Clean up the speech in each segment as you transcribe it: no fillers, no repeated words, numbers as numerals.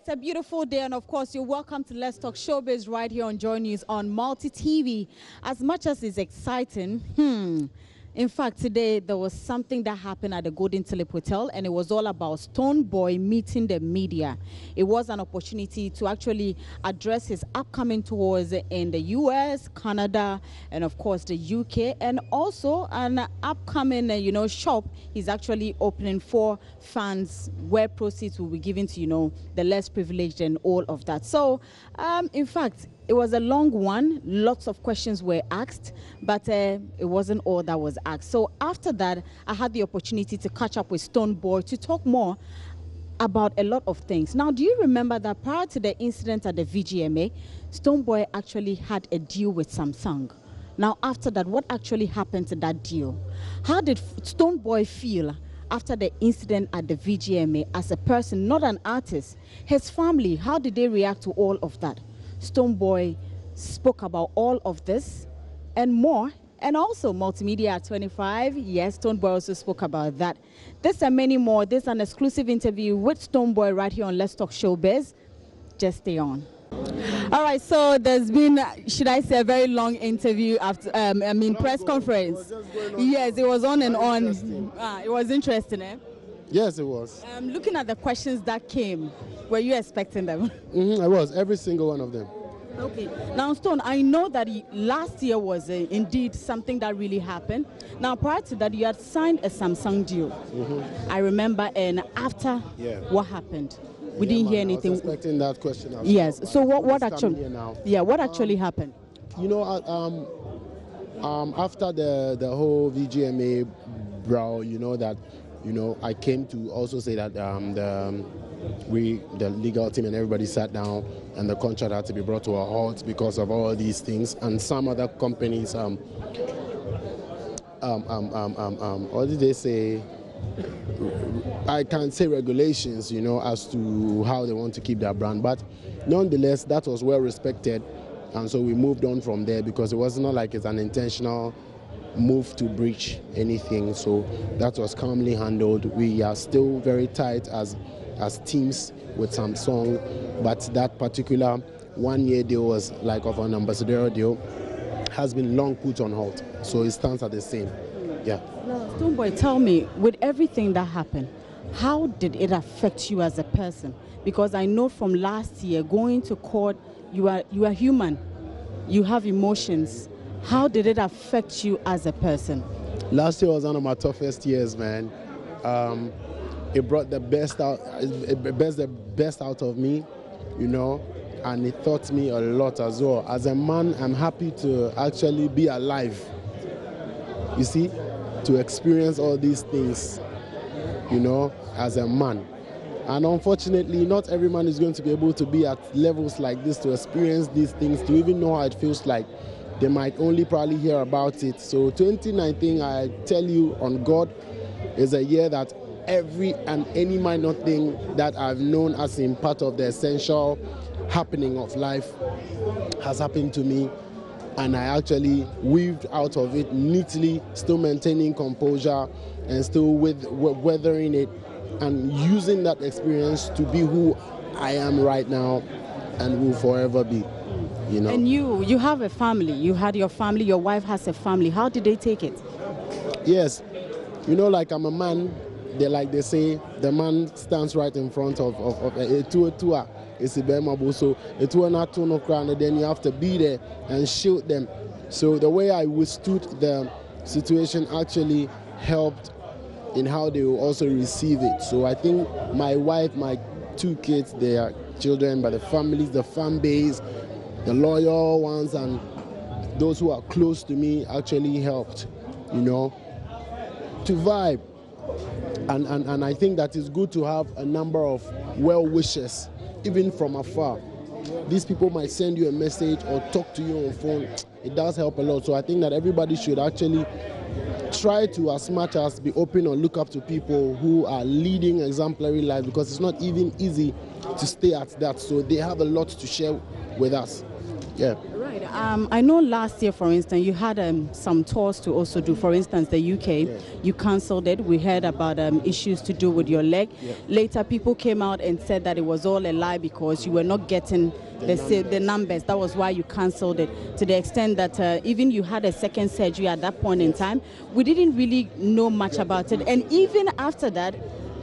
It's a beautiful day, and of course, you're welcome to Let's Talk Showbiz right here on JoyNews on Multi TV. As much as it's exciting, in fact, today there was something that happened at the Golden Tulip Hotel, and it was all about Stone Boy meeting the media. It was an opportunity to actually address his upcoming tours in the US, Canada, and of course the UK, and also an upcoming, shop he's actually opening for fans, where proceeds will be given to, the less privileged and all of that. So, in fact, it was a long one. Lots of questions were asked, but it wasn't all that was asked. So after that, I had the opportunity to catch up with Stone Boy to talk more about a lot of things. Now, do you remember that prior to the incident at the VGMA, Stone Boy actually had a deal with Samsung? Now, after that, what actually happened to that deal? How did Stone Boy feel after the incident at the VGMA as a person, not an artist? His family, how did they react to all of that? Stone Boy spoke about all of this and more, and also Multimedia at 25. Yes, Stone Boy also spoke about that. This and many more. This is an exclusive interview with Stone Boy right here on Let's Talk Showbiz. Just stay on. All right, so there's been, should I say, a very long interview after, press conference. Yes, it was on and on. It was interesting, eh? Yes, it was. Looking at the questions that came, were you expecting them? I was, every single one of them. Okay. Now, Stone, I know that last year was indeed something that really happened. Now, prior to that, you had signed a Samsung deal. I remember, and after, what happened? We didn't hear anything. I was expecting that question. Yes. So what actually? Yeah. What actually happened? After the whole VGMA brawl, I came to also say that the legal team and everybody sat down, and the contract had to be brought to a halt because of all these things, and some other companies what did they say? I can't say regulations, as to how they want to keep their brand, but nonetheless, that was well respected, and so we moved on from there because it was not like it's an intentional move to breach anything. So that was calmly handled. We are still very tight as teams with Samsung, but that particular 1 year deal was like of an ambassadorial deal, has been long put on hold. So it stands at the same. Yeah. Now, Stone Boy, tell me, with everything that happened, how did it affect you as a person? Because I know from last year, going to court, you are human. You have emotions. How did it affect you as a person? Last year was one of my toughest years, man. It brought the best out, the best out of me, and it taught me a lot as well. As a man, I'm happy to actually be alive. You see, to experience all these things, as a man. And unfortunately, not every man is going to be able to be at levels like this, to experience these things, to even know how it feels like. They might only probably hear about it. So 2019, I tell you on God, is a year that every and any minor thing that I've known as in part of the essential happening of life has happened to me. And I actually weaved out of it neatly, still maintaining composure and still weathering it and using that experience to be who I am right now and will forever be. And you have a family. You had your family. Your wife has a family. How did they take it? Yes. Like I'm a man. They say, the man stands right in front of a tour. It's a so and then you have to be there and shield them. So the way I withstood the situation actually helped in how they will also receive it. So I think my wife, my 2 kids, they are children, but the families, the fan base, the loyal ones, and those who are close to me actually helped, to vibe. And I think that it's good to have a number of well-wishers, even from afar. These people might send you a message or talk to you on phone. It does help a lot. So I think that everybody should actually try to, as much as, be open or look up to people who are leading exemplary lives, because it's not even easy to stay at that. So they have a lot to share with us. Yeah. Right. Right. I know last year, for instance, you had some tours to also do. For instance, the UK, you cancelled it. We heard about issues to do with your leg. Later, people came out and said that it was all a lie because you were not getting the numbers. That was why you cancelled it, to the extent that even you had a second surgery at that point in time. We didn't really know much about it. And even after that,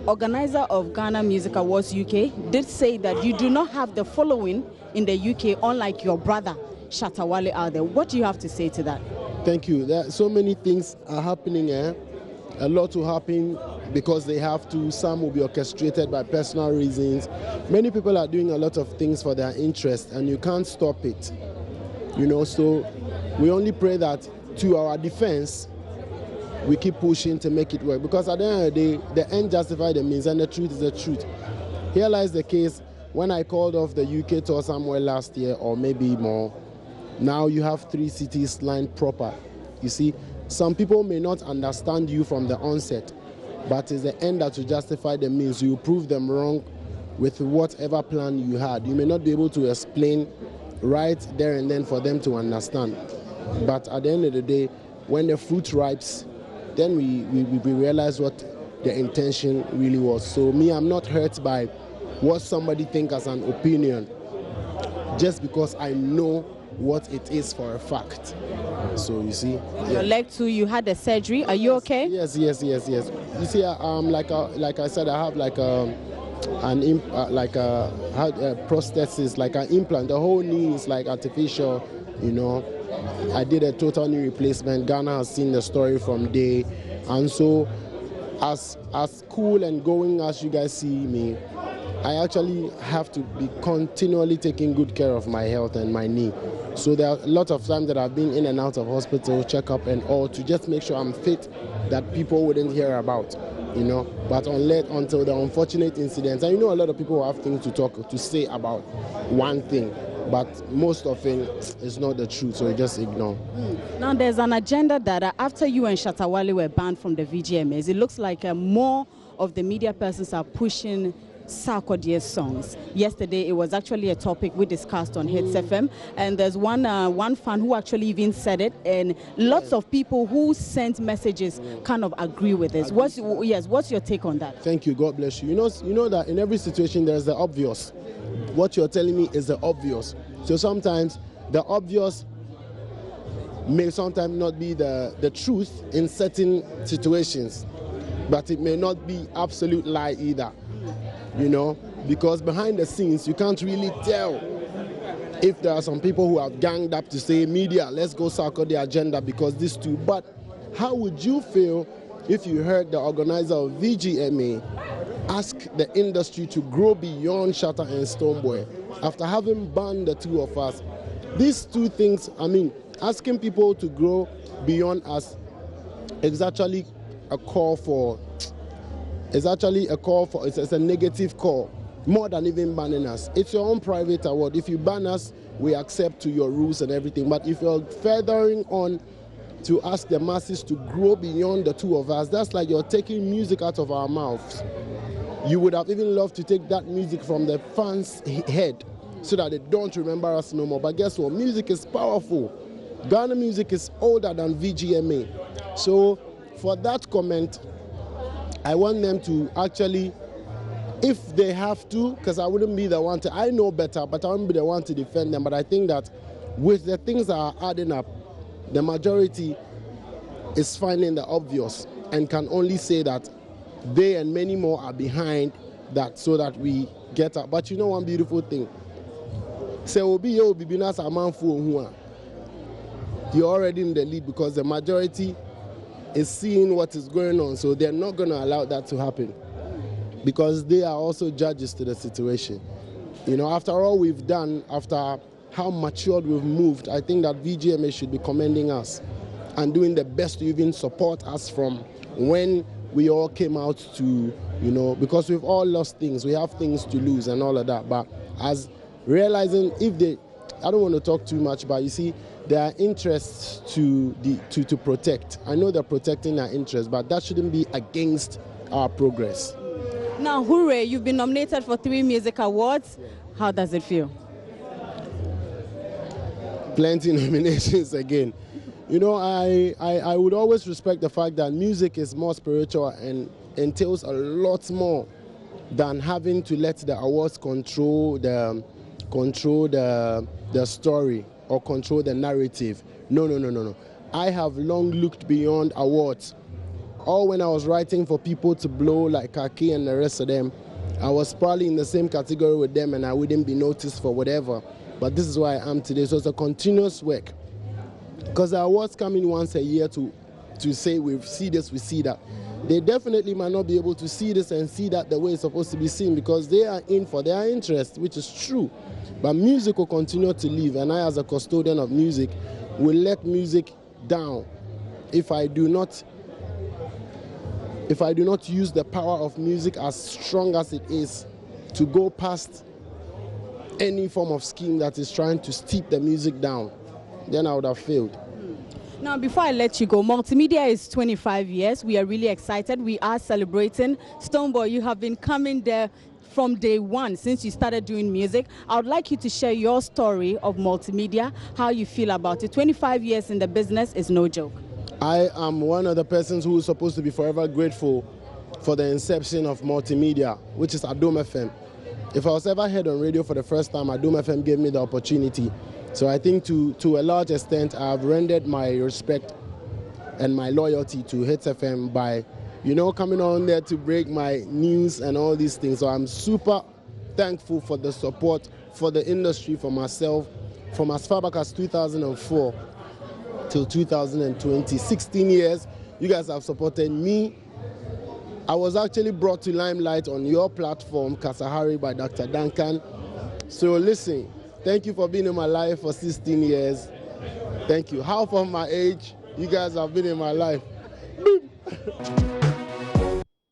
organizer of Ghana Music Awards UK did say that you do not have the following in the UK, unlike your brother Shatta Wale out there. What do you have to say to that? Thank you. There are so many things are happening. A lot will happen because they have to. Some will be orchestrated by personal reasons. Many people are doing a lot of things for their interest, and you can't stop it. So we only pray that, to our defense, we keep pushing to make it work. Because at the end of the day, the end justifies the means, and the truth is the truth. Here lies the case. When I called off the UK tour somewhere last year, or maybe more, now you have 3 cities lined proper. You see, some people may not understand you from the onset, but it's the end that will justify the means. You prove them wrong with whatever plan you had. You may not be able to explain right there and then for them to understand. But at the end of the day, when the fruit ripes, then we realize what the intention really was. So me, I'm not hurt by what somebody thinks as an opinion, just because I know what it is for a fact. So you see, your leg too, you had the surgery. Are you okay? Yes. You see, like I said, I have like a prosthesis, like an implant. The whole knee is like artificial. I did a total knee replacement. Ghana has seen the story from day, and so as cool and going as you guys see me, I actually have to be continually taking good care of my health and my knee. So there are a lot of times that I've been in and out of hospital, checkup and all, to just make sure I'm fit, that people wouldn't hear about, But until the unfortunate incidents, and a lot of people have things to say about one thing, but most of it is not the truth, so you just ignore. Now there's an agenda that after you and Shatta Wale were banned from the VGMAs, it looks like more of the media persons are pushing Sarkodie's songs. Yesterday, it was actually a topic we discussed on Hits FM, and there's one fan who actually even said it, and lots of people who sent messages kind of agree with this. What's your take on that? Thank you. God bless you. You know that in every situation there's the obvious. What you're telling me is the obvious. So sometimes the obvious may sometimes not be the truth in certain situations, but it may not be absolute lie either. Because behind the scenes, you can't really tell if there are some people who have ganged up to say, media, let's go circle the agenda because this too. But how would you feel if you heard the organizer of VGMA ask the industry to grow beyond Shatta and Stonebwoy after having banned the two of us? These two things, asking people to grow beyond us is actually a call for... It's a negative call, more than even banning us. It's your own private award. If you ban us, we accept to your rules and everything. But if you're furthering on to ask the masses to grow beyond the two of us, that's like you're taking music out of our mouths. You would have even loved to take that music from the fans' head so that they don't remember us no more. But guess what? Music is powerful. Ghana music is older than VGMA. So for that comment, I want them to actually, if they have to, because I wouldn't be the one to, I know better, but I wouldn't be the one to defend them. But I think that with the things that are adding up, the majority is finding the obvious and can only say that they and many more are behind that so that we get up. But one beautiful thing, say, you're already in the lead because the majority is seeing what is going on, so they're not going to allow that to happen because they are also judges to the situation. After all we've done, after how matured we've moved, I think that VGMA should be commending us and doing the best to even support us from when we all came out to, because we've all lost things, we have things to lose and all of that, but as realizing I don't want to talk too much, but you see, there are interests to protect. I know they're protecting our interests, but that shouldn't be against our progress. Now, hooray, you've been nominated for 3 music awards. How does it feel? plenty nominations again. You know, I would always respect the fact that music is more spiritual and entails a lot more than having to let the awards control the story or control the narrative. No. I have long looked beyond awards. All when I was writing for people to blow like Kaki and the rest of them, I was probably in the same category with them and I wouldn't be noticed for whatever. But this is where I am today. So it's a continuous work. Because the awards come in once a year to say we see this, we see that. They definitely might not be able to see this and see that the way it's supposed to be seen because they are in for their interest, which is true. But music will continue to live, and I, as a custodian of music, will let music down if I do not use the power of music as strong as it is to go past any form of scheme that is trying to steep the music down. Then I would have failed. Now, before I let you go, Multimedia is 25 years. We are really excited. We are celebrating. Stonebwoy, you have been coming there from day one since you started doing music. I would like you to share your story of Multimedia, how you feel about it. 25 years in the business is no joke. I am one of the persons who is supposed to be forever grateful for the inception of Multimedia, which is Adom FM. If I was ever heard on radio for the first time, Adom FM gave me the opportunity. So I think to a large extent, I have rendered my respect and my loyalty to Hits FM by, you know, coming on there to break my news and all these things. So I'm super thankful for the support for the industry, for myself, from as far back as 2004 till 2020. 16 years, you guys have supported me. I was actually brought to limelight on your platform, Kasahari by Dr. Duncan. So listen, thank you for being in my life for 16 years. Thank you. Half of my age, you guys have been in my life.